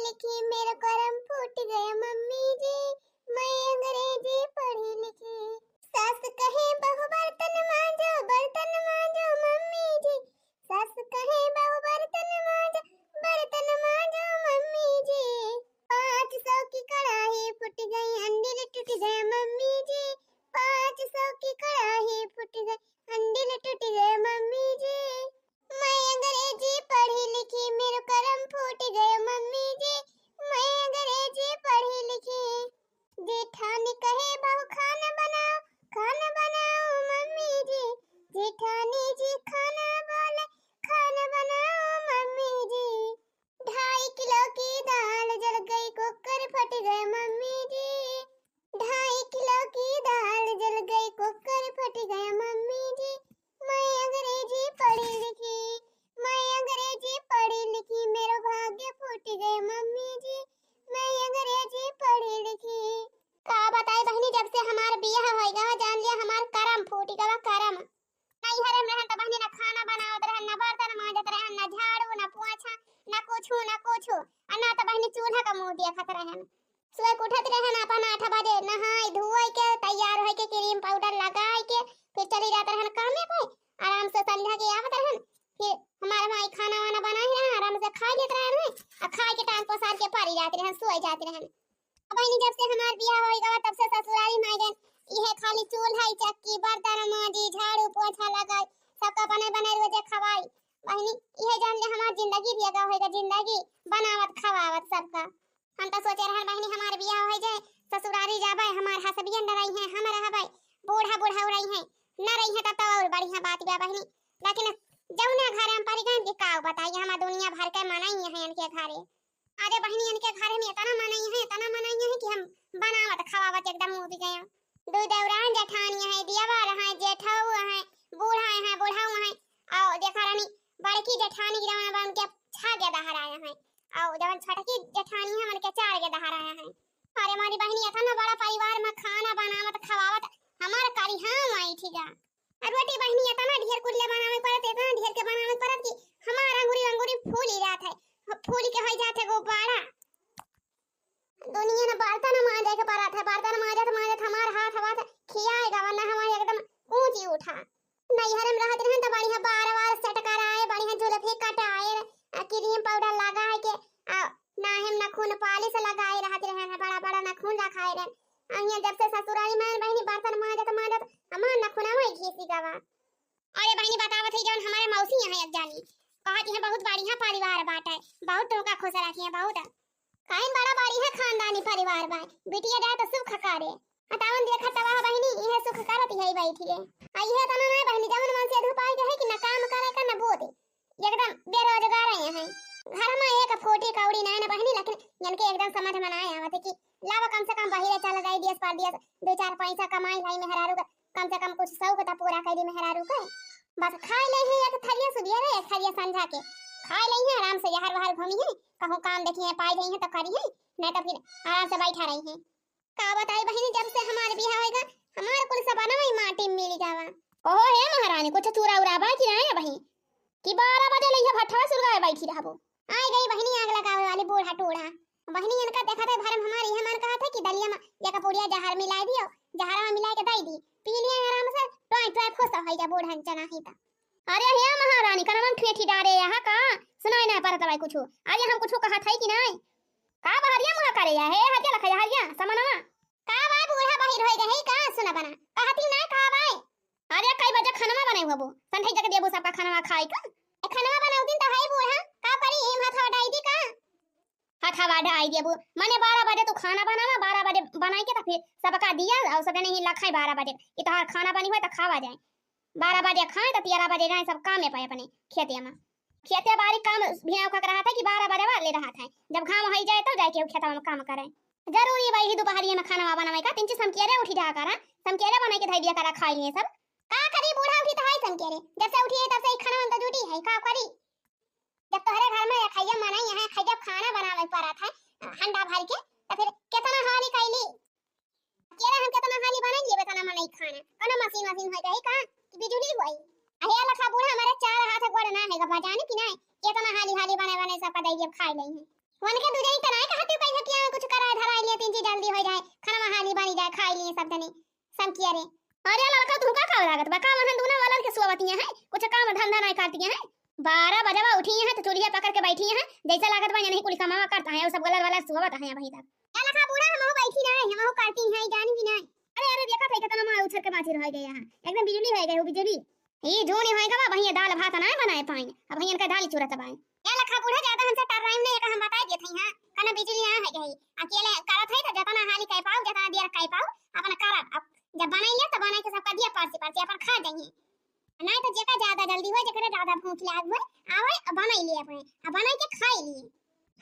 लिखी मेरा करम फूट गया मम्मी जी, मैं अंग्रेजी पढ़ी लिखी। सास कहे बहू बर्तन मांजो मम्मी जी, सास कहे बहू बर्तन मांजो मम्मी जी। 500 की कढ़ाई फूट गई अंडिल टूट गए मम्मी जी, 500 की कढ़ाई फूट गई अंडिल टूट गए मम्मी जी। मैं अंग्रेजी पढ़ी लिखी मेरा करम फूट गए मम्मी जी, मैं अंग्रेजी पढ़ी लिखी। जेठानी कहे बहू खाना बनाओ मम्मी जी, जेठानी जी खाना बनाओ मम्मी जी। 2.5 किलो की दाल जल गई कुकर फट गए मम्मी जी, 2.5 किलो की दाल जल गई कुकर फट गया मम्मी जी। मैं अंग्रेजी पढ़ी लिखी, मैं अंग्रेजी पढ़ी लिखी मेरा भाग्य फूट गए मम्मी जी, मैं अंग्रेजी पढ़ी लिखी। का बताए बहनी जब से हमार बियाह होइगा जान लिया हमार करम फूट गवा करम। नहीं हरम रहन त बहनी ना खाना बनावत रहन, ना बर्तन मांजत रहन, ना झाड़ू ना पोछा ना कुछ अन्ना त बहनी चूल्हा का मुंह देखत रहन। सुबह उठत रहन अपन 8 बजे नहाई धोई के तैयार होई के क्रीम पाउडर लगाई के फिर चली जात रहन काम में पे आराम से संध्या के आवत रहन। फिर हमारे भाई खाना वाना बनाई रहन आराम से खा लेत रहन और खाए के टाइम पसार के पारी जात रहन सोई जात रहन। अब बहनी जब से हमार बियाह होई गवा तब से ससुराली में गन इहे खाली चूल्हा चक्की बर्तन मांजी झाड़ू पोछा लगाई सबका बने रोजे खवाई। बहनी इहे जान ले हमार जिंदगी बियागा होएगा जिंदगी बनावत खवावत सबका। हम तो सोचे रहन बहनी हमार बियाह हो जाए ससुराली जाबे हमार हसबियन रही हैं हम रहबे बूढ़ा हो रही हैं न रही है तो और बढ़िया बात बा बहनी। लेकिन जौना घर हम परी गन के का बताइए हमार दुनिया भर के मनाई है इनके घरे। अरे बहनी इनके घरे में इतना मनाई है कि हम बनावत खवावत एकदम मुंह भी गया। दो देवरान जेठानियां है दियावर है जेठाऊ है बुढ़ाऊ है और देखा रानी बड़की जेठानी की रवा बन के 6 के दहर आया है और जब छोटकी जेठानी है मन के 4 के दहर आया है। अरे हमारी बहनी इतना बड़ा परिवार में खाना बनावत खवावत हमार करी हम आई ठीक है। रोटी बहनी इतना ढेर कुल्ले बनावे पड़त इतना ढेर के बनावे पड़त कि हमार अंगूरी फूल ही जात है फूल के हो जाते गुब्बारा। दुनिया ने बर्तन मांजे के पड़त है बर्तन मांजत हमार हाथ खियाएगा वरना हमारे एकदम ऊंची उठा। नैहर में रहत रहन त बढ़िया बार सेट कराए बढ़िया जुल्फे कटाए क्रीम पाउडर लगाए के नाहेम नखून पालिश लगाए रहत रहन बड़ा नखून रखाए रहन। अहिया जब से ससुराली में बहनी बर्तन मांजत हमार नखूना में घिसी गवा। अरे बहनी बतावत है जौन हमारे मौसी है एक जानी कहत है बहुत बढ़िया परिवार बाटे बहुत तुमका खुश रखिए बहुत काहे बड़ा बढ़िया खानदानी परिवार बा बिटिया जाए तो सुख करे अतावन देखा तवा बहनी इहे सुख करत है बैठी है आइए तना ना बहनी जवन मन से धुपाई के है कि ना काम करे का ना बोते एकदम बेरोजगार है घर में एक फोटी कौड़ी ना ना बहनी लेकिन इनके एकदम समझ में ना आवत कि लावा कम से कम बाहर चल जाई दिस पर दिस 2-4 पैसा कमाई लाई मेहरारू का कम से कम कुछ शौक त पूरा कर दी मेहरारू का बस खाए ले है एक थरिया सुबिया रे थरिया संझा के खाए ले है आराम से जहर वहर घूमी है कहूं काम देखी है पाई गई है तो करी है नहीं तो फिर आराम से बैठा रही है। का बताई बहनी जब से हमारे बियाह होएगा हमारे कुल सब बनवाई माटी मिल जावा। ओहो हे महारानी कुछ चूरा उरा बा कि ना बहनी कि 12 बजे लइहा भट्ठवा सुलगाए बैठी रहबो आई गई बहनी आग लगावे वाली बूढ़ा टूढ़ा। बहनी इनका देखा था भरम हमारे यहां मन कहा था कि दलिया में एक पुड़िया जहर मिला दियो जहर में मिला के दई दी पी लिया आराम से टोय खुश हो जा बूढ़ा जना ही ता। अरे हे महारानी कनमन ठेठी डारे यहां का सुनाई ना परत भाई कुछ आज हम कुछ कहा था कि नहीं का बहरिया मुहा करे या हे हरिया लखया हरिया समनवा का बा बूढ़ा बाहिर होई गई का सुना बना कहती ना का भाई। अरे कई बजे खाना बनाई हबो संधई जग देबो सबका खाना खाई का खाना बनाऊ दिन त हाई बूढ़ा का करी एम हाथ हटाई दी का हथवा ढाई देबो माने 12 बजे तू खाना बनावा 12 बजे बनाई के त फिर सबका दिया और सब नहीं लखाई 12 बजे ई तोहार खाना बनी होय त खावा जाए 12 बजे खाए त 13 बजे जाए सब काम में पाए अपने खेते बाड़ी काम भियाव का रहा था कि 12 बजे वाले रहा था जब घाम हो जाए तो जाके खेतवा में काम करे जरूरी भाई दोपहरिया में खाना बनावे का 3 हम केरे उठी जा करा हम केरे बनाई के धई दिया करा खाई लिए सब का करी बूढ़ा उठी त हाई सम केरे जब से उठी तब से खाना में तो ड्यूटी है का करी जब तोहरे घर में खैया मना यहाँ खैया खाना बनावे पड़ा था हंडा भर के तो फिर कितना हाली कैली केरे हम कितना हाली बनाई लेबे तना मनाई खाना कना मशीन हो गई का कि बिजुली होई अहे लखा बूढ़ा हमारे 4 हाथ गोड़ ना है गा जाने कि नहीं कितना हाली हाली बने सबका दई के खाई लई है वन के दूजे इतना है कहती कहीं किया कुछ करा धरा लिए तीन चीज जल्दी हो जाए खाना हाली बनी जाए खाई लिए सब जने सब किया रे। अरे लड़का तू का खाव लागत बा काम हम दोनों वालन के सुवतियां है कुछ काम धंधा नहीं करती है 12 बजे उठी है तो चूल्हा पकड़ के बैठी है जैसा लागत बा नहीं कुल कमावा करता है वो सब गलत वाला सुवत है भाई तक क्या लखा बूढ़ा हम बैठी ना हम करती है जानी भी नहीं। अरे अरे देखा थे कितना मार उछल के बाची रह गए यहां एकदम बिजली हो गई वो बिजली ये जो नहीं होएगा बा भैया दाल भात ना बनाए पाए अब भैया का दाल चूरा तबाए क्या लखा बूढ़ा ज्यादा हमसे टर रही नहीं हम बता दिए थे हां कना बिजली ना है गई अकेले करत है तो जतना हाली कह पाओ जतना दिया कह पाओ अपन करत अब जब बनाइए तो बना के सबका दिया पारसी पारसी अपन खा जाएंगे नहीं तो जेका ज्यादा जल्दी हो जकरे ज्यादा भूख लाग गई आवे बनाई लिए अपने अब बनाई के खाई लिए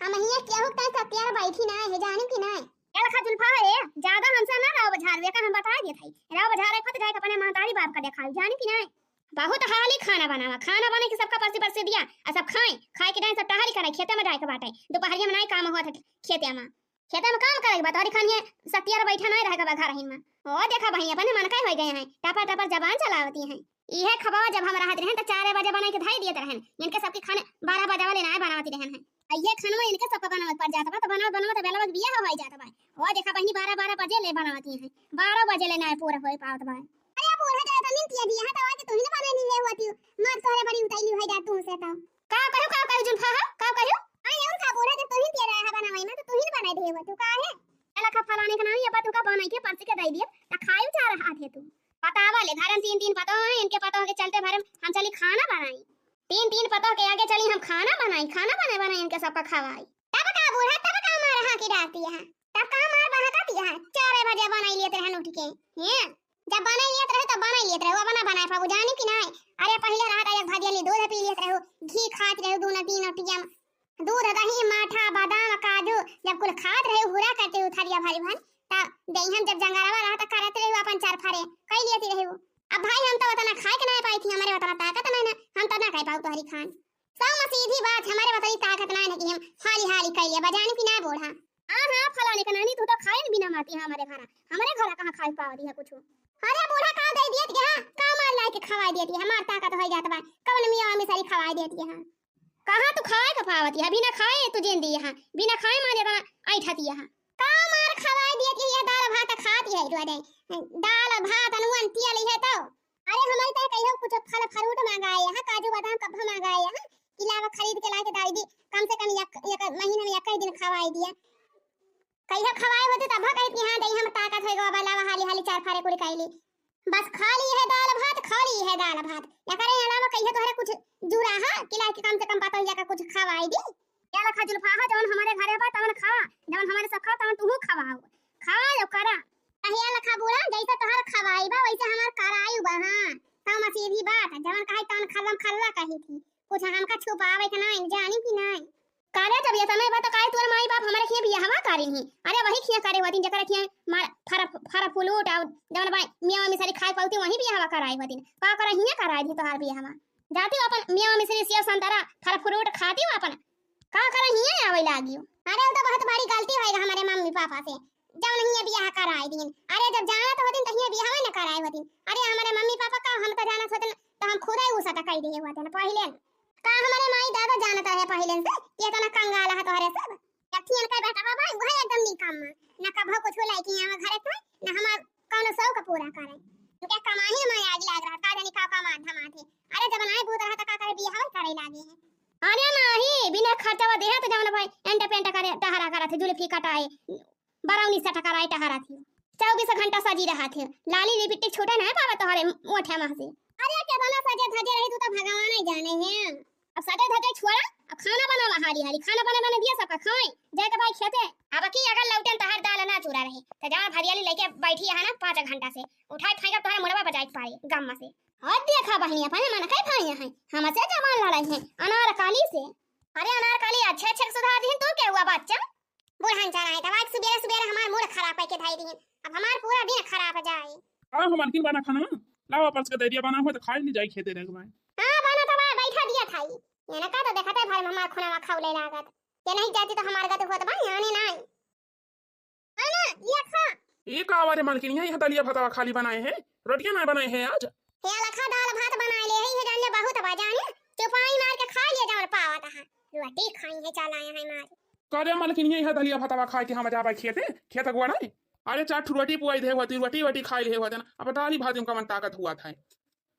हम हिया केहू ता सत्यार बैठी ना है जाने की ना क्या लखा जुल्फा है ज्यादा हमसे ना राव बझार वे का हम बता दिए थे राव बझार खत जाए अपने महतारी बाप का दिखाई जाने की ना बहुत हाली खाना बनावा खाना बने के सबका परसी परसी दिया और सब खाए के टाइम सब टहली करे खेते में जाए के बाटे दोपहरिया में नहीं काम हुआ था खेते में काम करे के बतारी खानिए सत्यार बैठा नहीं रहेगा घर रही में ओ देखा भैया अपने मन काय हो गए हैं टापा टापा जबान चलावती हैं यह खबर जब हम रहते रहे तो 4 बजे बना के धाई देते रहे इनके सबके खाने 12 बजे वाले ना बनाती रहे हैं ये खाना इनके सबका बनावत पड़ जाता तो बनावत बेला वक्त बियाह हो जाता भाई वो देखा बहनी 12 बजे ले बनाती हैं 12 बजे ले ना पूरा हो पावत भाई अरे पूरा जाता नींद किया दिया है तो आज तू ही ना बना नहीं ले होती मत तोरे बड़ी उताई हो जा तू से तो का कहू जुल्फा का कहू आई और का पूरा तो तू ही दे रहा है बनाई ना तो तू ही बनाई दे हो तू का है एला का फलाने का नाम ये पा तू का बनाई के परसी के दे दिया तो खाई जा रहा थे तू पता वाले धरन 3 पता है इनके पता के चलते भरम हम चली खाना बनाई 3 पता के आगे चली हम खाना बनाई इनके सबका खवाई तब का बूढ़ा तब का मार रहा की डालती है तब का मार बहा का दिया 4 बजे बनाई लेते रहन उठ के हैं जब बनाई लेते रहे तो बनाई लेते रहे वो बनाए पाबू जाने की नहीं अरे पहले रहा एक भदियाली दूध पी लेते रहो घी खात रहो 2-3 टियम दूध दही माठा बादाम काजू जब कुल खात रहे हुरा करते उथरिया भारी भान देहन जब जंगलवा रहा त करत रहे अपन 4 फारे कई लेती रहे अब भाई हम तो वतना खाए के नहीं पाई थी हमारे वतना ताकत नहीं ना हम तो ना खाई पाऊ तोहरी खान सब सीधी बात हमारे वतनी ताकत नहीं कि हम हाली कई लिया बजाने की ना बोढ़ा हां फलाने का नानी तू तो खाए बिना माती हमारे घर कहां खाई पावती है कुछ अरे बूढ़ा का दे दियत हां का मार लाई के खवाई देती हमार ताकत हो जात बा कवन मियां में सारी खवाई देती है कहां तू खाए का पावती है बिना खाए तू जेन दी है बिना खाए मारे बा ऐठती है का मार खवाई देती है दाल भात खाती है रोडे दाल भात अनुवन तियल है तो अरे हमारे तो कहियो कुछ फल फ्रूट मंगाए है काजू बादाम कब मंगाए है किलावा खरीद के लाके डाल दी कम से कम एक महीने में एक दिन खवाई दिया कहियो खवाए होते तब कहती हां दई हम ताकत होएगा वाला हाली 4 फारे कुल खाई ली बस खा ली है दाल भात या करे अलावा कहियो तोहरे कुछ जुड़ा है किला के कम से कम पता या कुछ खवाई दी क्या लखा जुल्फा है जवन हमारे घरे बा तवन खा जवन हमारे सब खा तवन तू खा लो करा कहिया लखा बुरा जैसे तोहर खवाई बा वैसे हमार कराई बा हां तम सीधी बात जवन कहे तवन खल्ला कही थी कुछ हमका छुपावे के नहीं जानी कि नहीं काले जब ये समय बा तो काहे तोर माई बाप हमारे खिया बियाह हवा करी नहीं अरे वही खिया करे होती जकरा खिया मार फरा फुलूट और जवन भाई मियां में सारी खाए पाउती वही बियाह हवा कराई होती का करा हिया कराई थी तोहार बियाह हवा जाती अपन मियां में सारी सेव संतरा फरा फुलूट खाती अपन का करा हिया आवे लागियो अरे वो तो बहुत बड़ी गलती होएगा हमारे मम्मी पापा से जब नहीं बियाह कराई दिन अरे जब जाना तो होती तहिया बियाह न कराई होती अरे हमारे मम्मी पापा का हम तो जाना होते तो हम खुद ही उसा कह दिए हुआ था पहले का हमारे माई दादा जानता है पहले से ये तो ना कंगाल है तोहरे सब यथियन का बेटा बाबा वही एकदम निकम ना कभो कुछ लाई कि यहां घरे तो ना हमार कौन सौ का पूरा करे तो क्या कमाही में आज लाग रहा का जानी का माथा माथे अरे जब नाई भूत रहा का करे बियाह करे लागे है अरे नहीं बिना खर्चा वा देहा तो जवन भाई एंटा पेंटा करे टहरा करा थे जुल्फी कटाए 12-19 टका राय टहरा थे 24 घंटा सजी रहा थे लाली लिपटी छोटा ना पावा तोहरे मोठा माह से अरे केतना सजे धजे रही तू तो भगवान ही जाने हैं अब सजे धजे छोड़ा अब खाना बनावा हाली खाना बना दिया सबका खाए जाके भाई खेते अब की अगर लौटन तहर दाल ना चूरा रहे तो जा भरियाली लेके बैठी है ना 5 घंटा से उठाए खाएगा तोहरे मुड़वा बजाई पाए गम्मा से और देखा बहनिया पाए मन कई भाई हैं हमसे जमान लड़ाई है अनार काली से अरे अनार काली अच्छे सुधार दी तो क्या हुआ बच्चा बुढ़ान चला है तब सुबह हमार मूड खराब है के धाई दी अब हमार पूरा दिन खराब हो जाए हां हम किन बना खाना लावा परस के दरिया बना हो तो खाई नहीं जाई खेते रह गए हां बना तो बैठा दिया खाई ये ना का तो देखते भाई हमार खाना खावले लागत ये नहीं जाती तो हमार गत होत भाई आने नहीं आना ये खा ये का वारे मालकिन यहां दलिया भात खाली बनाए हैं रोटियां ना बनाए हैं आज ये लखा दाल भात बना ले है डाले बहुत बजाने चुपाई मार के खा लिए जाओ पावत है रोटी खाई है चला है मार करे मालकिन यही है दलिया भातवा खाए के हम जाबा खेते खेत गुआ नहीं। अरे 4 रोटी पुआई दे होती रोटी वटी खाई ले होते ना अब दाल भात में कमन ताकत हुआ था।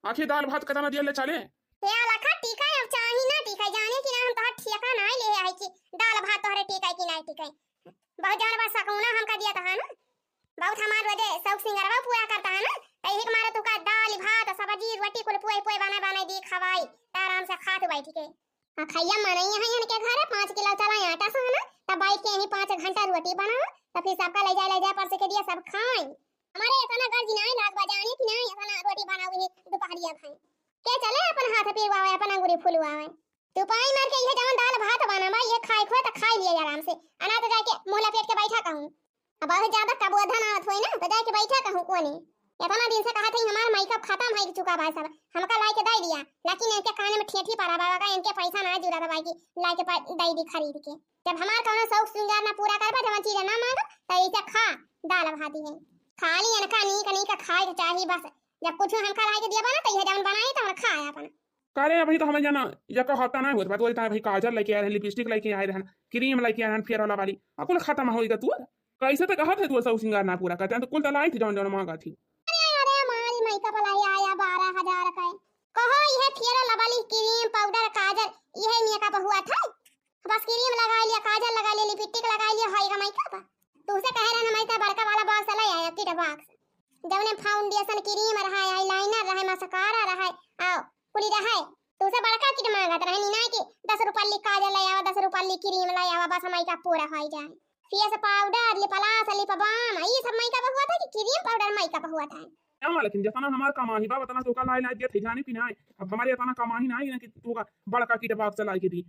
आखिर दाल भात कतना दिया ले चले या लखा टीका अब चाही ना टीका जाने कि ना हम तो ठेका ना ले आई कि दाल भात तोहरे टीका कि नहीं टीका बहुत जान बस सकूना हमका दिया था ना बहुत हमार वजह शौक सिंगारवा पूरा करता है ना तही के मारे तू का दाल भात सब्जी रोटी कुल पुए पुए बना दी खवाई आराम से खात बैठ के आ खैया मनई है यहां के घर 5 किलो चला आटा से ना तब बैठ के यही 5 घंटा रोटी बना तब फिर सबका ले जा पर से के दिया सब खाई हमारे इतना गर्जी नहीं लाग बजाने कि नहीं इतना रोटी बनाओ दोपहरिया खाई के चले अपन हाथ पीवावे अपन अंगूरी फुलवावे तू पाई मार के ये जवन दाल भात बनावा ये खाई खो त खाई लिया आराम से अना तो जाके मोला पेट के बैठा कहूं अब बहुत ज्यादा कबोधन आवत होई ना तो जाके बैठा कहूं कोनी इतना दिन से कहा था हमार मेकअप खत्म है चुका भाई सब हमका लाई के दे दिया लेकिन इनके कान में ठेठी पड़ा बाबा का इनके पैसा ना जुड़ा था भाई की लाई के दे दी खरीद के जब हमार कोनो शौक श्रृंगार ना पूरा करबा जवन चीज ना मांग त इसे खा दाल भात है खाली इनका नी का खाए के चाहिए बस जब कुछ हमका लाई के दिया बना त ये जवन बनाई त हम खाया अपन करे अभी तो हमें जाना या का हफ्ता ना होत बात भाई काजल लेके आए रहन लिपस्टिक लेके आए रहन क्रीम लेके आए रहन फेयर वाला वाली अकुल खत्म होई त तू कैसे तो कहा था तू सब सिंगार ना पूरा करता तो कुल तो लाई थी जवन जवन मांगा थी अरे हमारी मेकअप लाई आया 12,000 का कहो यह फेयर वाला वाली क्रीम पाउडर काजल यह मेकअप हुआ था बस क्रीम लगा लिया काजल लगा लिया लिपस्टिक लगा लिया हाई का मेकअप तू से कह रहन हमारी बड़का वाला बॉक्स लाई आया किट बॉक्स जवने फाउंडेशन क्रीम रहा आईलाइनर रहा मस्कारा रहा आओ पूरी रहा तू से बड़का किट मांगा त रहनी ना कि 10 रुपया काजल ले आवा 10 रुपया क्रीम ले आवा बस मेकअप पूरा हो जाए face powder lip gloss lip balm ये सब मेकअप हुआ था कि क्रीम पाउडर मेकअप हुआ था क्या लेकिन जितना हमार कमाही बा उतना तो का लाई लाई दिया थे जाने कि नहीं अब हमारे इतना कमाही नहीं ना कि तू का बड़का किट बॉक्स चला के दी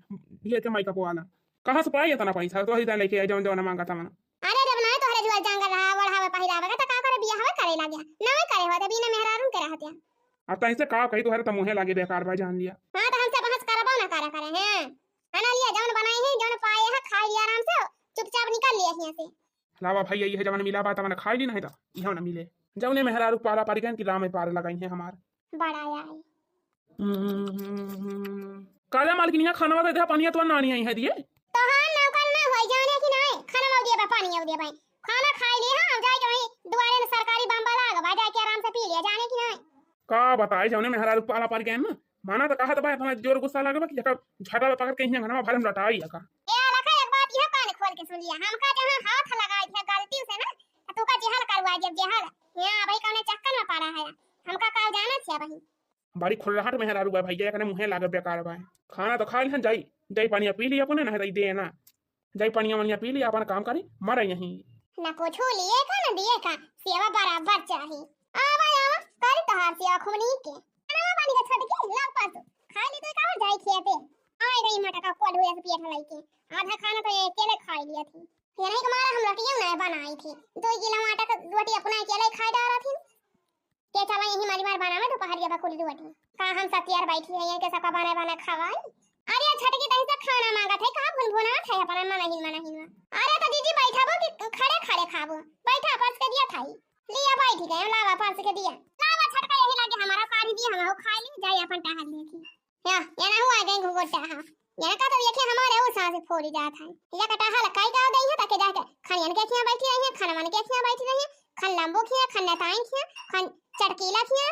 ये के मेकअप वाला कहां से पाई इतना पैसा तो ही लेके आए जवन जवन मांगा था मैंने अरे जब ना तोहरे जुआ जंगल रहा बढ़ावे पहिरावे का त का करे बियाह करे लाग गया ना करे होते बिना मेहरारू के रहते अब तैसे का कही तो हर त मुहे लागे बेकार भाई जान लिया हां तो हमसे बहस करबो ना करे हैं खाना लिया जवन बनाए हैं जवन पाए है खाई लिया आराम से चुपचाप निकल लिया यहां से लावा भाई ये जवन मिला बात मैंने खाई ली नहीं था इहो ना मिले जवने मेहरारू पारा पारी गन की राम में पार लगाई है हमार बड़ा आई काला मालकिनिया खाना वाला दे पानी तो नानी आई है दिए तो हां नौकर ना होई जाने कि नहीं खाना में दिए पानी में दिए भाई खाना खाई लिया हां जाए के वहीं दुआरे में सरकारी बम लगा बा जाके आराम से पी लिया जाने कि नहीं का बताए जवने मेहरारू पाला पारी गन ना माना तो कहा था भाई तुम्हारा जोर गुस्सा लगे कि झटा पकड़ के यहां घरमा भरम लटाई का ए लखा एक बात यह कान खोल के सुन लिया हमका जहां हाथ लगाई थे गलती से ना तू का जेहल करवा जब जेहल यहां भाई कौन चक्कर में पड़ा है हमका का जाना छे भाई बड़ी खुलहट मेहरारू बा भैया कने मुहे लागे बेकार बा खाना तो खा लिहन जाई पानी पी लिया अपने ना दे ना जाई पानी वानिया पी लिया अपन काम करी मरे यहीं ना कुछ लिए का ना दिए का सेवा बराबर चाहिए आवा कर तहार सेवा खुमनी के खाना पानी का छट के लग पास खा ली तो का जाई खेते आए गई मटा का कोड हुए पेट लाई के आधा खाना तो अकेले खा लिया थी ये नहीं हमारा हम रोटियां ना बनाई थी 2 किलो आटा का रोटी अपना अकेले खा डाला थी के चला यही मारी मार बनावे तो पहाड़िया पर कुली रोटी का हम सब यार बैठी है के सबका बना खवाई अरे छट के तही से खाना मांगा थे का भुन थे अपना मन नहीं अरे तो दीदी बैठाबो कि खड़े खड़े खाबो बैठा पास के दिया थाई लिया बैठ गए लावा पास के दिया लावा छटका यही लागे हमारा कारी दिया हम खा ली जाई अपन टहल देखी या ये ना हुआ गए घुगोटा हां ये का तो देखे हमारे वो सांस फोड़ी जात है ये का टहल काई का गई है ताके जाके खनियन के खिया बैठी रही है खाना मन के खिया बैठी रही है खन लंबो खिया खन नताई खिया खन चटकीला खिया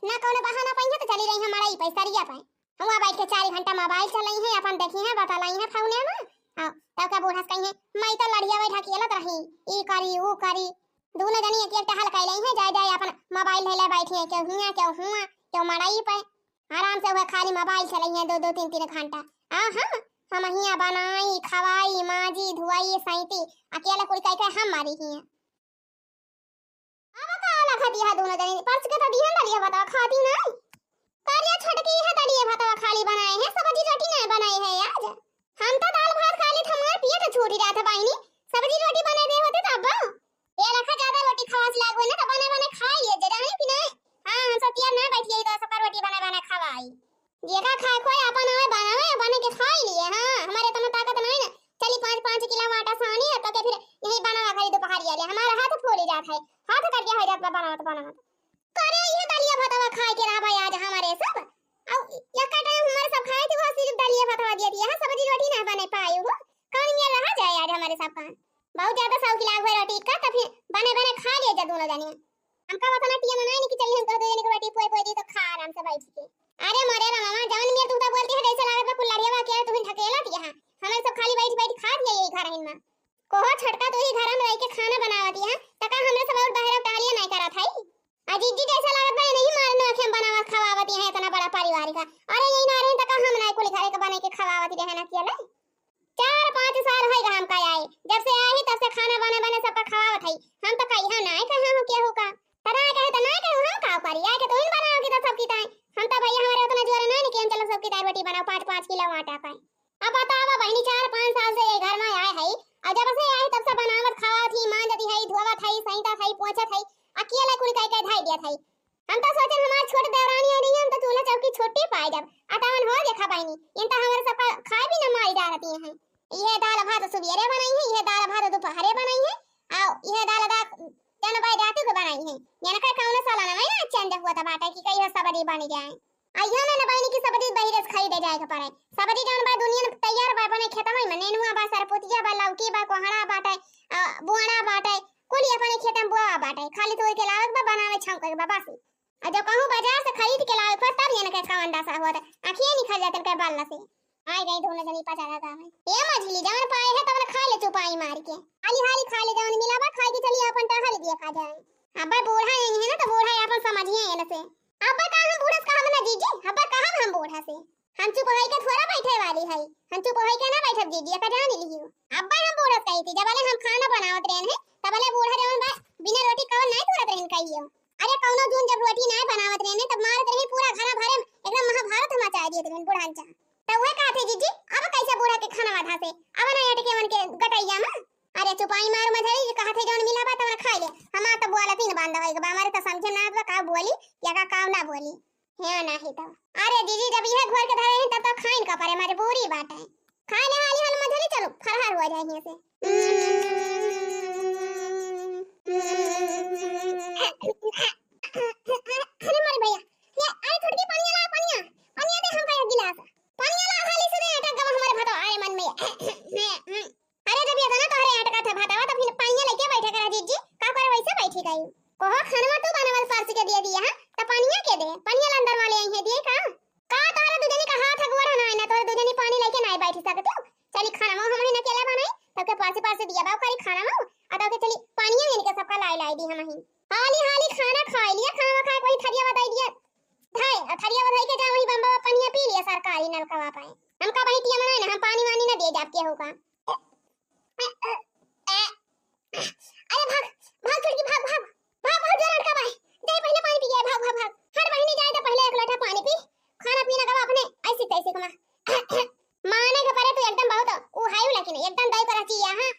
ना कोनो बहाना पाई है तो चली रही हमारा ही पैसा रिया पाए हम बैठ के 4 घंटा मोबाइल चलाई है अपन देखी है बता लाई है फोन में हां तब का बूढ़ा कहीं है मैं तो लड़िया बैठा के लत रही ई करी वो करी दोनों जनी एक टहल काई लाई है जाए अपन मोबाइल ले बैठी है क्यों हुआ क्यों मड़ाई पे आराम से वह खाली मोबाइल चलाई है 2 3 घंटा हां हम हिया बनाई खवाई माजी धुआई सैती अकेला कोई कह हम मारी ही है अब का लखा दिया दोनों जनी पर्स के तो दिया ना लिया बता खाती नहीं कार्य छटकी है दलिए भातवा खाली बनाए हैं सब्जी रोटी नहीं बनाई है आज हम तो दाल भात खा ली हमार पिए तो छूट रहा था बाईनी सब्जी रोटी बना दे होते तब ये रखा ज्यादा रोटी खवास लागो ना तो बने खा लिए जरा नहीं कि नहीं हां हम सब यार ना बैठिए तो सब रोटी बना खवाई जेका खाए कोई अपन आवे बनावे बने के खा लिए हां हमारे तो ताकत नहीं ना चली 5 किलो आटा सानी है तो के फिर यही बनावा खाली दोपहर वाले हमारा हाथ फोड़ जाता है हाथ कट गया है जात बनावत करे ये दलिया भातवा खाए के रहा भाई आज हमारे सब अब या का टाइम हमारे सब खाए थे वो सिर्फ दलिया भातवा दिया दिया है सब्जी रोटी नहीं बने पाई वो कौन में रहा जाए सब का बहुत ज्यादा सौकी लाग भई रोटी का त फिर बने बने खा लिए जा दोनों जाने हमका बता ना टिया मनाई नहीं कि चली हम कर दो जने को रोटी पोई पोई दी तो खा आराम से बैठ के अरे मरे ना मामा जवन में तू तो बोलती है जैसे लागत बा कुल्लाड़िया बा क्या तू ढकेला दिया हमारे सब खाली बैठ बैठ खा दिया यही घर में कोहो छटका तो ही घर में रह के खाना बनावती है तका हमरे सब और बाहर टालिया नहीं करा था अजीजी जैसा लागत बा नहीं मारने आखे बनावत खवावती है इतना बड़ा परिवार का अरे यही ना रहे तका हम नहीं कुल घरे के बने के खवावती रहे ना किया 4-5 साल होएगा हमका आए जब से आए तब से खाना बने बने सबका खवावत है हम तो कही हम नहीं कहा हो क्या होगा तना कहे तो नहीं कहे हम का करी आए के तो इन बनाओगी तो सबकी ताई हम तो भैया हमारे उतना जोर नहीं कि हम चलो सबकी ताई रोटी बनाओ 5-5 किलो आटा का अब बताओ बहनी 4-5 साल से ये घर में आए है और जब से आए तब से बनावत खावत ही मांजती है धोवत है सईता है पोंछत है अकेला कुल कह कह धाई दिया है हम तो सोचे हमार छोट देवरानी आ रही है हम तो चूल्हा चौकी छोटी पाए जब अतावन हो देखा पाईनी इन तो हमारे सबका खाए भी न मारी डालती हैं ये दाल भात सुबेरे बनाई है ये दाल भात दोपहरे बनाई है और ये दाल जन भाई रात को बनाई है यानी का कौन साला ना ना चेंज हुआ था बाटा की कई सबरी बन जाए आइयो ना बहनी की सबरी बहिरस खरीदे जाए के पड़े सबरी जन बा दुनिया में तैयार बा बने खेत में नेनुआ बा सरपुतिया बा लौकी बा कोहड़ा बाटे बुआड़ा बाटे कुल अपने खेत में बुआ बाटे खाली तो के लागत बा बनावे छौक के बाबासी और जब कहूं बाजार से खरीद के लावे पर तब ये ना का अंडा सा हुआ आंखें निकल जाते के बाल से आई गई दोनों जनी पचारा का है ये मछली जवन पाए है तवन खा ले चुपाई मार के हाली हाली खा ले जवन मिलावा खाई के चली अपन टहल दिया खा जाए अब्बा बूढ़ा यही है ना तो बूढ़ा अपन समझिए ये से अब्बा का हम बूढ़ा का हम ना जीजी अब्बा कहां हम बूढ़ा से हम चुप होई के थोड़ा बैठे वाली है हम चुप होई के ना बैठब जीजी का जान लियो अब्बा हम बूढ़ा कही थी जब हम खाना बनावत रहन है तबले बूढ़ा जवन बा बिना रोटी कवन नहीं तुरत रहन कहियो अरे कौनो जून जब रोटी नहीं बनावत रहने तब मारत रही पूरा घर भरे एकदम महाभारत मचा दिए तुमन बुढ़ान चा तो वे कहा थे जीजी अब कैसे बूढ़ा के खाना वाधा से अब ना अटके मन के गटैया में अरे चुपाई मार मझरी कहा थे जौन मिला बा तमरा खाई ले हमा तो बोला तीन बांधा होई हमारे तो समझे ना बा का बोली या का काम ना बोली है ना ही तो अरे जीजी जब यह घर के धरे हैं तब तो खाइन का परे मजबूरी बात है खाने वाली हल मझरी चलो फरहार हो जाए यहां से अरे मारे भैया ये अरे थोड़ी पानी ला पानी दे हम का गिलास पानी ला खाली से दे अटक गवा हमारे भातो आए मन में अरे जब ये था ना तोहरे अटका था भातावा तो फिर पानी लेके बैठे करा जीजी का करे वैसे बैठी गई कोहो खानवा तू बनावल फारसी के दिया दिया त पानिया के दे पानिया अंदर वाले आई है दिए का तोरे दुजनी का हाथ अगवरा ना ना तोरे दुजनी पानी लेके नहीं बैठ सकत चली खाना हम ही ना केला बनाई तब के पास दिया बाव करी खाना में अदा के चली पानिया इनके सबका लाई दी हम ही हाली हाली खाना खा लिया खाना खा कोई थरिया बताई दिया धाई थरिया बताई के जा वही बम्बा पानिया पी लिया सरकारी नल का पाए हम का भाई टिया मनाई ना हम पानी वानी ना दे जाप के होगा अरे भाग भाग छुड़की भाग भाग भाग भाग जरा का भाई दे पहले पानी पी गया भाग भाग भाग हर महीने जाए तो पहले एक लोटा पानी पी खाना पीना का अपने ऐसे तैसे कमा माने के परे तो एकदम बहुत वो हाई लेकिन एकदम दई करा चाहिए हां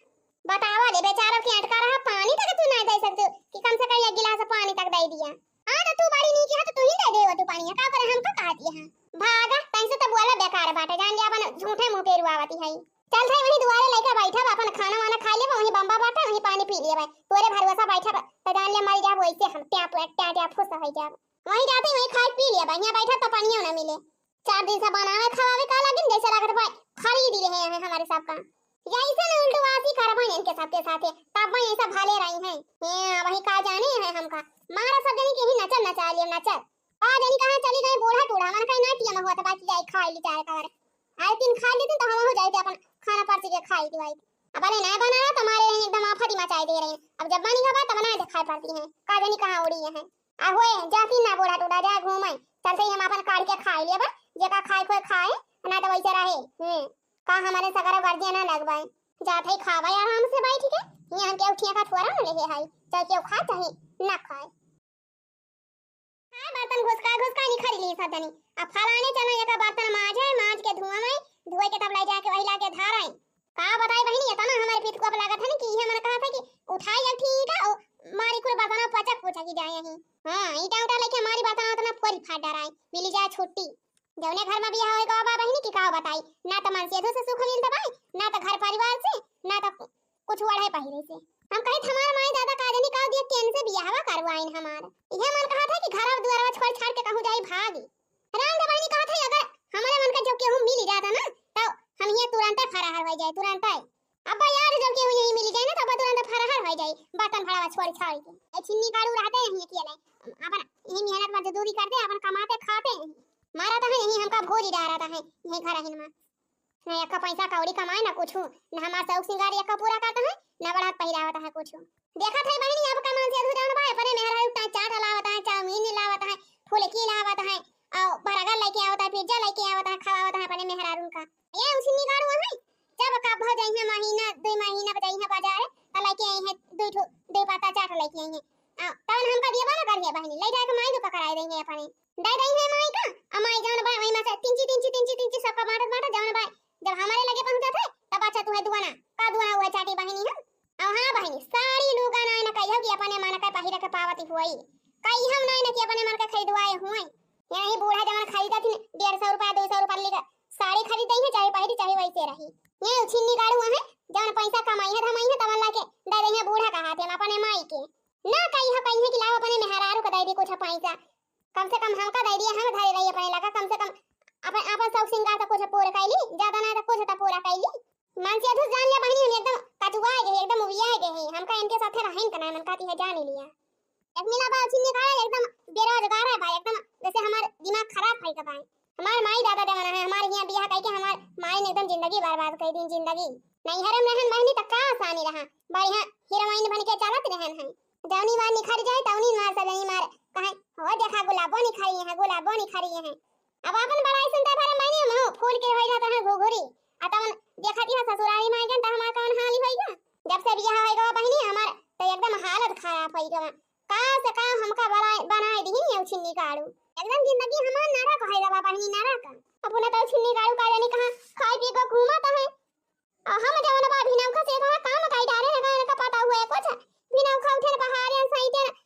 बतावा दे बेचारा के अटका रहा पानी तक तू नहीं दे सकते कि कम से कम एक गिलास पानी तक दे दिया हां तो तू बड़ी नीचे है तो तू ही दे दे तू पानी का करे हम का कहा दिया हां भागा तैसे तो बोला बेकार बाटे जान जा अपन झूठे मुंह पे रुआवती है चल भाई वही दुआरे लेके बैठा अपन खाना वाना खा ले वही बम्बा बाटा वही पानी पी लिए भाई तोरे भरवसा बैठा तो जान ले मर जा वैसे हम टैप टैप फुस हो जा वही जाते वही खा पी लिया भाई यहां बैठा तो पानी ना मिले 4 दिन से बनावे खावे का लगिन जैसे लागत भाई खरीद रहे हैं हमारे सब का जैसे ना उल्टो वासी कर भाई इनके सबके साथे तब भाई ऐसा भाले रही हैं ये वही का जाने है हमका मारा सब जनी के ही नचल नचा लिए नचल आ जनी कहां चली गई बूढ़ा टूढ़ा मन कहीं ना टिया में हुआ तो बाकी जाए खा ली चार का आए दिन खा लेते तो हम हो जाए अपन खाना पर्ची के खाई दिवाई अब अरे नहीं बनाना तुम्हारे रहने एकदम आफत मचाई दे रहे हैं अब जब बनी होगा तब बनाए तो खाई पड़ती हैं का जनी कहां उड़ी है आ होए जाती ना बूढ़ा टूढ़ा जा घूमे चलते हम अपन काट के खाई लिए बा जेका खाए कोई खाए ना तो वैसे रहे का हमारे सगरा गर्जिया ना लगवाए जाते खावा आराम से बैठ के यहां के उठिया का थोड़ा ना ले हाय चाहे केउ खा चाहे ना खाए हां बर्तन घुसका नहीं खरी ली सब जनी अब फलाने चलो एक बर्तन माज के धुआं में धोए के तब ले जाके वही लाके धार आई का बताई बहनी ये तना हमारे पीठ को अब लागत है ना कि ये मन कहा था कि उठाई या ठीक है मारी कुल बर्तन पचक पूछा कि जाए यहीं हां ईटा उठा लेके हमारी बर्तन उतना फोड़ी फाड़ डराई मिली जाए छुट्टी जौने घर में बियाह होएगा बा बहनी की का बताई ना तो मन से से सुख मिलता भाई ना तो घर परिवार से ना तो कुछ वढ़े पहिरे से हम कहे हमार माई दादा का जनी का दिया केन से बियाहवा करवाइन हमार ये मन कहा था कि घर द्वार छोड़ छाड़ के कहूं जाई भागी राम दे बहनी कहा था अगर हमारे मन का जो केहू मिल जाता ना तो हम ये तुरंत फरार हो जाए तुरंत अब यार जब के यही मिल जाए ना तब तुरंत फरहर हो जाए बर्तन भरावा छोड़ छोड़ के ए छिन्नी काड़ू रहते हैं कि ले अपन यही मेहनत मजदूरी करते अपन कमाते खाते हैं मारा था यही हमका भोज डाला था यही घर हिन में ना एक पैसा कौड़ी कमाए ना कुछ ना हमारा शौक सिंगार एक पूरा करता है ना बड़ा पहिरावता है कुछ देखा थे बहनी अब का मन से अधूरा भाई अपने मेहरा उठा चाट लावता है चाउमीन लावता है फुलकी लावता है और बर्गर लेके आवता है पिज्जा लेके आवता है खवावता है अपने मेहरा का ये उसी निगाड़ू है जब का भौ जाई है महीना 2 महीना बजाई है बाजार त लेके आई है दो पाता चाट लेके आई है तवन हमका दिया ना करिए बहनी ले जाके माई को पकड़ाई देंगे अपने दे देंगे माई का अमाई जान भाई वही में से तिंची सबका बांट जान भाई जब हमारे लगे पहुंचा थे तब अच्छा तू है दुआना का दुआना हुआ चाटी बहनी है और हां बहनी सारी लोग ना ना कहियो कि अपने मन का पहिरा के पावती हुई कई हम नहीं ना कि अपने मन का खरीदवाए हुए यही बूढ़ा जवान खरीदा थी 150 रुपया 200 रुपया लेकर साड़ी खरीदई है चाहे पहिरी चाहे वैसे रही ये छिन्नी गाड़ू है जवन पैसा कमाई है धमाई है तवन लाके दे दे है बूढ़ा का हाथ में अपने माई के ना कही है कि लाओ अपने मेहरारू का दे दे कुछ पैसा कम से कम हमका दे दिया हम धरे रही अपने लगा कम से कम अपन शौक सिंगार तो कुछ पूरा कैली ज्यादा ना तो कुछ तो पूरा कैली मन से अधूर जान लिया बहनी हम एकदम कटुआ गए एकदम उबिया गए हमका इनके साथे रहन का मन कहती है जान लिया एक मिला बा छिन्नी गाड़ा एकदम बेरोजगार है भाई एकदम जैसे हमार दिमाग खराब है का भाई हमार माई दादा जमाना है हमारे यहाँ बियाह कह के हमार माई ने एकदम जिंदगी बर्बाद कर दी जिंदगी नहीं हरम रहन बहनी त का आसानी रहा बढ़िया हीरोइन बन के चलत रहन है जवनी बार निखर जाए तवनी मार सलनी मार कहे हो देखा गुलाबो निखरी है अब अपन बड़ाई सुनता भरे मायने मो फूल के हो जाता है घुघुरी अतवन देखती है ससुराली में गन त हमार कौन हाल होइगा जब से बियाह होइगा बहनी हमार तो एकदम हालत खराब होइगा का से का हमका बनाए दी है छिन्नी काड़ू एकदम जिंदगी हमार नरक होइगा बहनी नरक अपने तो छिन्नी काड़ू का जाने कहां खाई पी के घूमता है हम जवन बा भी नौका से कहां काम काई डाले है का पता हुए कुछ भी नौका उठे पहाड़ियां सहित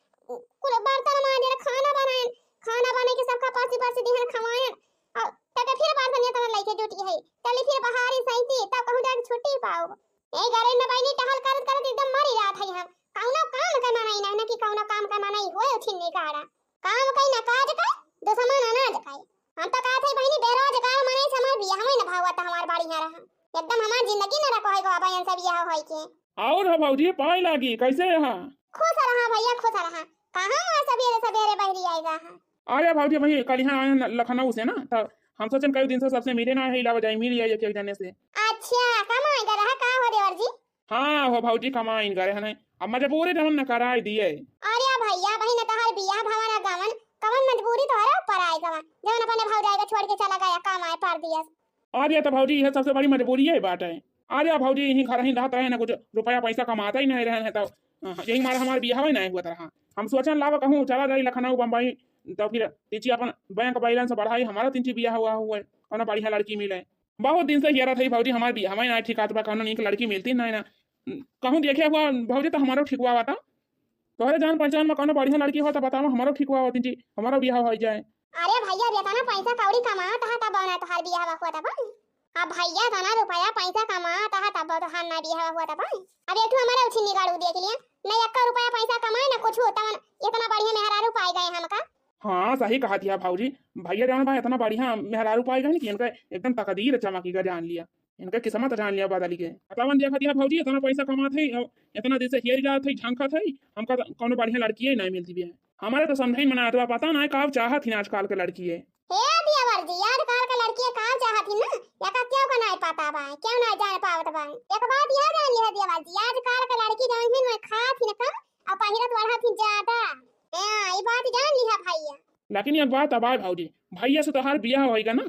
कुल बर्तन मांजे खाना बने के सबका पासी दिहन खवाएं और तब फिर बर्तन ये तना लेके ड्यूटी है चली फिर पहाड़ी सहित तब कहूं जाके छुट्टी पाओ ए घरे में बैनी टहल करत एकदम मरी रात है हम कौनो काम का माना ही ना कि कौनो काम का माना ही होए छिन्नी काड़ा काम कई ना काज का दो समान अनाज खाए हम तो कहत है बहनी बेरोजगार माने हमार बियाह में ना भावत हमार बाड़ी यहाँ रहा एकदम हमार जिंदगी न रखो है बाबा सब बियाह होई के और हो भौजी पाई लागी कैसे रहा खुश रहा भैया खुश रहा कहां सवेरे बहरी आएगा अरे भौजी वही कल यहाँ आए लखनऊ से ना तब हम सोचन कई दिन से सबसे मिले ना है इलावा जाए मिल जाए एक जाने से अच्छा कमाएगा रहा का हो देवर जी हां हो भौजी कमाइन करे है अब मजबूरी रहन न कराई दिए अरे भैया बहन तहार बियाह भवन गवन कवन मजबूरी तोहरा ऊपर आएगा जवन अपने भाव जाएगा छोड़ के चला गया काम आए पार दिया अरे तो भौजी यह सबसे बड़ी मजबूरी है बात है अरे भौजी यही घर ही रहता है ना कुछ रुपया पैसा कमाता ही नहीं रहे हैं तो यही मारा हमारा बियाह नहीं हुआ था हम सोचन लावा कहूँ चला जाए लखनऊ बम्बई तो फिर तीची अपन बैंक बैलेंस बढ़ाई हमारा तीन बियाह हुआ हुआ कौन बढ़िया लड़की मिले बहुत दिन से कह रहा था भौजी हमारे बियाह में ना ठीक आता कौन नीक लड़की मिलती नहीं ना कहूँ देखे हुआ भौजी तो हमारा ठीक हुआ था तोहरे जान पहचान में कौन बढ़िया लड़की हो तो बताओ हमारा ठीक हुआ तीन हमारा बियाह हो जाए अरे भैया बेटा ना पैसा कौड़ी कमाता है तब ना तोहार बियाह हुआ था भाई अब भैया तना रुपया पैसा कमाता है तब तो हां ना बियाह हुआ था भाई अब एठू हमारा उछिनी गाड़ू देख लिया नहीं 1 रुपया पैसा कमाए ना कुछ होता इतना बढ़िया मेहरारू पाई गए हमका हाँ सही कहा दिया भाऊजी भैया जान भाई इतना बढ़िया मेहरारू पाई गए कि इनका एकदम तकदीर चमकी का जान लिया इनका किस्मत जान लिया बदली के बतावन देखा दिया भाऊजी इतना पैसा कमा थे इतना दिन से हेर जा थे झांका थे हमका कौन बढ़िया लड़की नहीं मिलती भी है हमारे तो समझ ही मना तो पता ना कब चाहत थी आजकल के लड़की है हे दियावर जी यार कार का लड़की का चाहत ही ना या का क्यों का नहीं पता बा क्यों नहीं जान पावत बा एक बात याद जान लिया दियावर जी यार कार का लड़की जौन में खात ही ना कम और पहिरत वाला थी ज्यादा ये बात जान लिया भैया लेकिन एक बात अब भाऊजी भैया से तो हर बियाह होएगा ना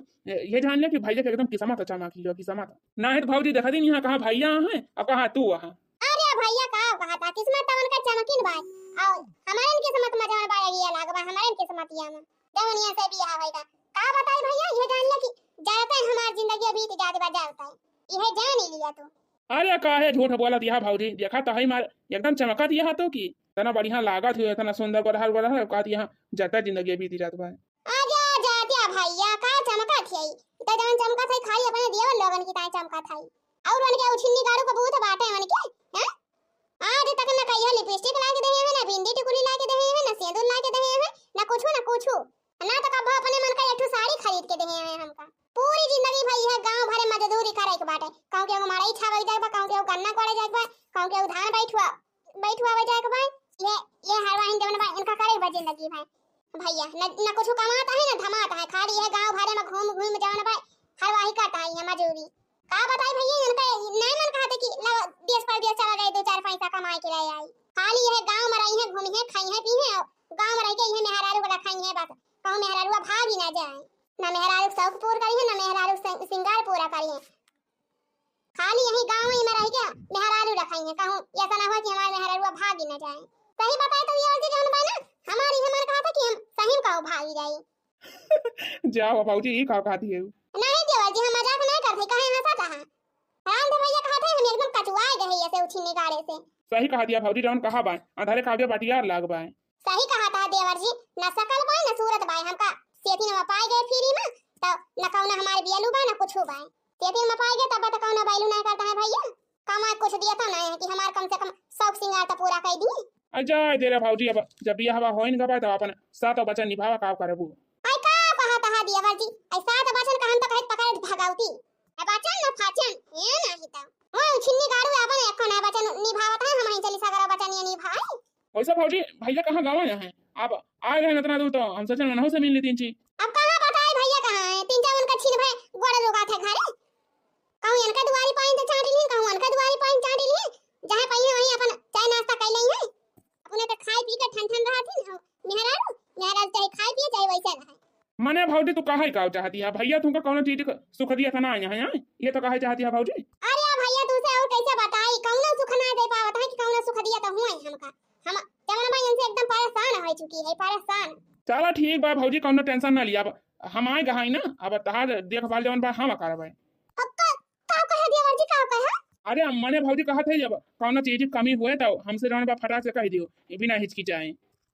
ये जान लिया कि भैया के एकदम किस्मत अच्छा माकी जो किस्मत ना है तो भाऊजी देखा दिन यहाँ कहाँ भैया है और कहाँ तू वहाँ अरे भैया का कहा था किस्मत तवन का चमकिन भाई और हमारे किस्मत में जवन बाय ये लागबा हमारे किस्मत या में जवनिया से बियाह होएगा का बताई भैया ये जान ले कि जाता है हमारी जिंदगी अभी तो ज्यादा जाता है ये जान ही लिया तो अरे काहे झूठ बोला दिया भाऊजी देखा तो है मार एकदम चमका दिया तो की इतना बढ़िया लागत हुआ इतना सुंदर गोरहर का दिया जाता जिंदगी बीती जात बा आजा जातिया भैया का चमका थई त जवन चमका थई खाई अपने दिया लोगन की ता चमका थई और वन के उछिन्नी गाड़ू को बहुत बाटे मन के हैं आज तक ना कहियो लिपस्टिक ला के दे है ना बिंदी टिकुली ला के दे है ना सिंदूर ला के दे है ना कुछ ना तो कब अपने मन का एक साड़ी खरीद के दे है हमका पूरी जिंदगी भाई है गांव भरे मजदूरी करे के बाटे कहूं के हमारा इच्छा वही जाए कहूं के के गन्ना कोड़े जाए भाई, कहूं के धान बैठवा जाए के भाई। ये हरवाइन जवन भाई इनका करे बजे लगी भाई। भैया न कुछ कमाता है न धमाता है, खाली है गांव भरे में घूम जवन भाई हरवाही करता है मजूरी। का बताई भैया इनका नहीं मन कहते कि देश परदेश चला गए 2-4 पैसा कमाए के रहे आई। खाली है गांव में रही है, घूमी है, खाई है, पी है, गांव में रह के ये मेहरारू को रखाई है बस। कहूं मेहरारू भाग ही ना जाए, ना मेहरारू शौक पूरा करी है, ना मेहरारू सिंगार पूरा करी है। खाली यही गांव ही में रह के मेहरारू रखाई है। कहूं ऐसा ना हो कि हमारे मेहरारू भाग ही ना जाए। सही बताए तो ये वाली जौन बा ना हमारी हमर कहा था कि हम सही में कहूं भाग जाई। जाओ बाबूजी ये का कहती है नहीं देवर जी, हम मजाक नहीं करते, कहे हंसा था। राम दे भैया कहा था हम एकदम कचुआ गए ऐसे उछिने गाड़े से। सही कहा दिया भाऊजी, जौन कहा बाय आधारे काव्य बाटियार लाग बाय। सही कहा था देवर जी, न सकल बाय न सूरत बाय, हमका सेती में पाए गए फ्री में तो न कौन हमारे बियलू बाय न कुछ बाय। सेती में पाए गए तब तो कौन बैलू नहीं करता है भैया, कमा कुछ दिया था ना है कि हमार कम से कम शौक सिंगार तो पूरा कर दी। अच्छा तेरे भाऊजी अब जब बिया हवा होइन गबा तो अपन सात बचन निभावा का करबू। आई का कहा था देवर जी, ऐसा तो बचन का हम तो कहे पकड़ भगावती है बचन न फाचन ये नहीं था। ओ छिन्नी गाड़ू अपन एक ना बचन निभावत है, हम ही चली सगरा बचन ये निभाई। वैसा भाऊजी भैया कहां गावा है, आप आ गए इतना दूर तो हम सोचे मनहु से मिल लेती थी। अब कहां बताए भैया कहां है, 3-4 उनका छिन भाई गोड़ लोगा थे घरे। कहूं इनका दुआरी पाइन तो चाटी ली, कहूं इनका दुआरी पाइन चाटी ली, जहां पई वहीं अपन चाय नाश्ता कर लई है। अपने तो खाई पी के ठन ठन रहती न मेहरारू चाहे खाई पिए चाहे वैसे रहे। मने भाऊजी तू काहे का चाहती है भैया, तुमको कौन चीज सुख दिया था ना यहाँ ये तो काहे चाहती है भाऊजी। अरे भैया तू से और कैसे बताई, कौन सुख ना दे पावत है कि कौन सुख दिया तो हुआ हमका। हम जमन भाई इनसे एकदम परेशान हो चुकी है, परेशान। चलो ठीक बा भाऊजी, कौन टेंशन ना लिया, अब हम आए गहाई ना, अब तहार देखभाल जवन बा हम करबै। का कहे देवर जी का कहे? अरे मने भाऊजी कहा थे जब कौन चीज की कमी हुए तो हमसे जवन बा फटाक से कह दियो, ये बिना हिचकिचाए।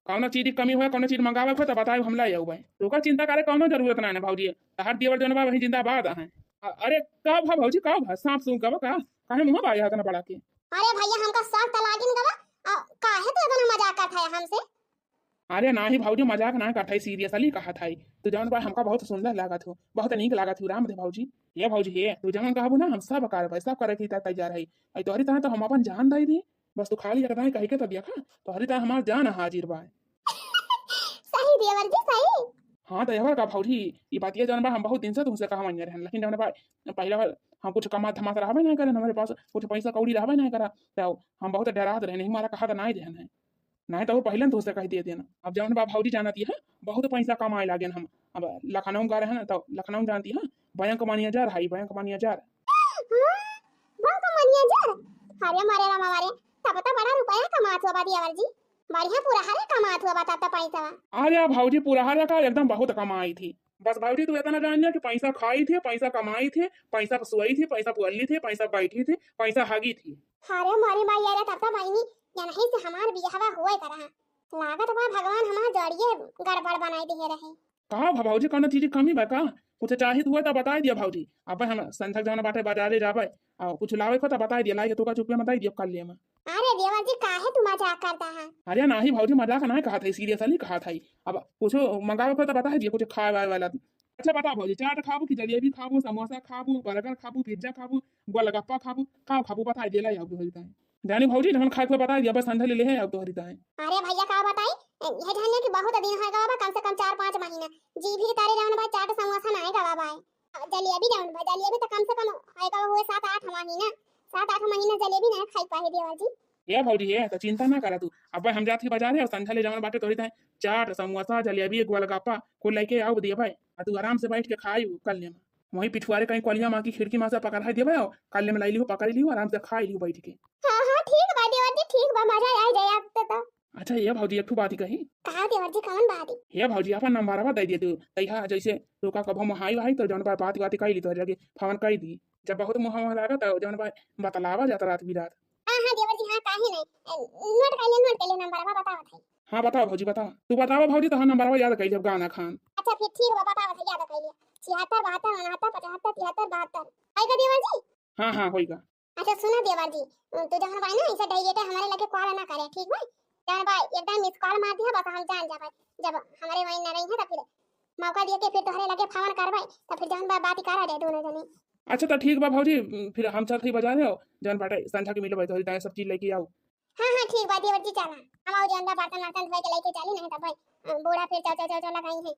कौन चीज की कमी हुए, कौन चीज मंगावे हो तो बताओ, हम ला आऊ भाई। तो का चिंता करे कौनो जरूरत ना है भाऊजी, तहार देवर जवन बा वही जिंदाबाद है। अरे का भा भाऊजी का भा सांप सूंघ का काहे मुंह बाया तना बड़ा के। अरे भैया हमका शौक त लागिन गवा, काहे तो इतना मजाक करत है हमसे। अरे ना ही भाऊजी मजाक ना करत है, सीरियसली कहा था। तू जवन बा हमका बहुत सुंदर लागत हो, बहुत नीक लागत हो राम दे भाऊजी। ये भाऊजी हे तू जवन कहबू ना हम सब करबै, सब करे की तैयार है। आई तोहरी तरह तो हम अपन जान दे दी, बस तू खाली जगह कह के तो देखा, तोहरी तरह हमार जान हाजिर बा। सही देवर जी सही। हाँ तो एवर का भाऊजी ये बात ये जवन बा हम बहुत दिन से तुमसे कहा मांगे रहन, लेकिन जवन बा पहला बार हम कुछ कमा धमास रहबे नहीं करे, हमारे पास कुछ पैसा कौड़ी रहबे नहीं करा, तो हम बहुत डरात रहे, नहीं हमारा कहा तो नहीं रहन है, नहीं तो वो पहले तुमसे कह दिए देना। अब जवन बा भाऊजी जानती है बहुत पैसा कमाए लागे हम। अब लखनऊ गा रहे हैं तो लखनऊ जानती है, बैंक मैनेजर है, बैंक मैनेजर। बैंक मैनेजर अरे मारे राम मारे, तब तो बड़ा रुपया कमात हुआ देवर जी, बढ़िया पूरा हरे कमात हुआ बता पैसा। अरे भाऊजी पूरा हरे का एकदम बहुत कमाई थी, बस भाऊजी तू इतना जान लिया कि पैसा खाई थे, पैसा कमाई थे, पैसा सोई थी, पैसा पुअली थे, पैसा बैठी थी, पैसा हागी थी। अरे मारी माई यार तब तो भाईनी या नहीं से हमार बियाहवा होए करा, लागत बा भगवान हमार जड़िए गड़बड़ बनाई दिए रहे। कहा भाऊजी कौन चीज कमी बा, का कुछ चाहिए हुआ तो बता दिया भाऊजी। अब हम संथक जवन बाटे बाजारे जाबे और कुछ लावे को तो बता दिया, लाए तो का चुपे मत दिया कर लिए मैं। अरे देवर जी काहे तू मजाक करता है? अरे नहीं भाऊजी मजाक नहीं कहा था, सीरियसली कहा था। अब कुछ मंगावे को तो बता दिया, कुछ खाए वाला। अच्छा बता भाऊजी चाट खाबू कि जलेबी खाबू, समोसा खाबू, बर्गर खाबू, पिज्जा खाबू, गोलगप्पा खाबू, का खाबू बता दिया लाई आपको होता है। जानी भाऊजी जवन खाए को बता दिया, बस संधे ले है अब तो हरिता है। अरे भैया का बताई ये धन्य की बहुत दिन है गवा, कम से कम 4-5 महीना जी भी तारे जावन भाई चाट समोसा नहीं गवा भाई, जलेबी जावन भाई जलेबी तो कम से कम है गवा हुए 7-8 महीना, 7-8 महीना जलेबी नहीं खाई पाए देवर जी। ये भाऊजी ये तो चिंता ना करा तू, अब हम जाती बाजार है और संध्या ले जावन बाटे तो हरिता है, चाट समोसा जलेबी गोलगप्पा को लेके आओ दिए भाई, और तू आराम से बैठ के खाई कल ले। वही पिछुआरे कहीं कलिया माँ की खिड़की माँ से पकड़ा दिए भाई, कल में लाई लियो पकड़ लियो, आराम से खाई लियो बैठ के। हां हां ठीक बा देवर जी, ठीक बा, मजा आ जाए अब तो। अच्छा ये भाऊजी एक बात ही कही। कहा देवर जी कौन बात है? ये भाऊजी अपन नंबर दे दिए तू तैहा, जैसे तू का कब हम हाई भाई तो जौन बात बात कही ली तो जगह फोन कर दी, जब बहुत मुँह लगा तो जौन बात बतलावा जाता रात भी रात। हां हां देवर जी हां काहे नहीं, नोट कर ले नंबर बताओ भाई। हाँ बताओ भाऊजी बताओ, तू बताओ भाऊजी तो हाँ नंबर याद कर जब गाना खान। अच्छा फिर ठीक बा बताओ भाई, याद कर लिया 76 72 59 75 73 72 आएगा देवर जी। हाँ हाँ होएगा। अच्छा सुनो देवर जी, तू जहां भाई ना ऐसा डायरेक्ट हमारे लगे कॉल ना करे ठीक भाई, जहां भाई एकदम मिस कॉल मार दिया बस हम जान जा भाई, जब हमारे वहीं ना रही है तो फिर मौका दिए के फिर तोहरे लगे फोन कर भाई, तो फिर जहां बात ही करा जाए दोनों जने। अच्छा तो ठीक बा भौजी, फिर हम चल थी बाजार हो जन बाटे संझा के मिलबे तो ताए सब चीज लेके आओ। हाँ हाँ ठीक बा देवर जी चला। हम आओ जानदा बर्तन वर्तन धोए के लेके चली नहीं तब भाई बूढ़ा फिर चाचा चाचा लगाई है।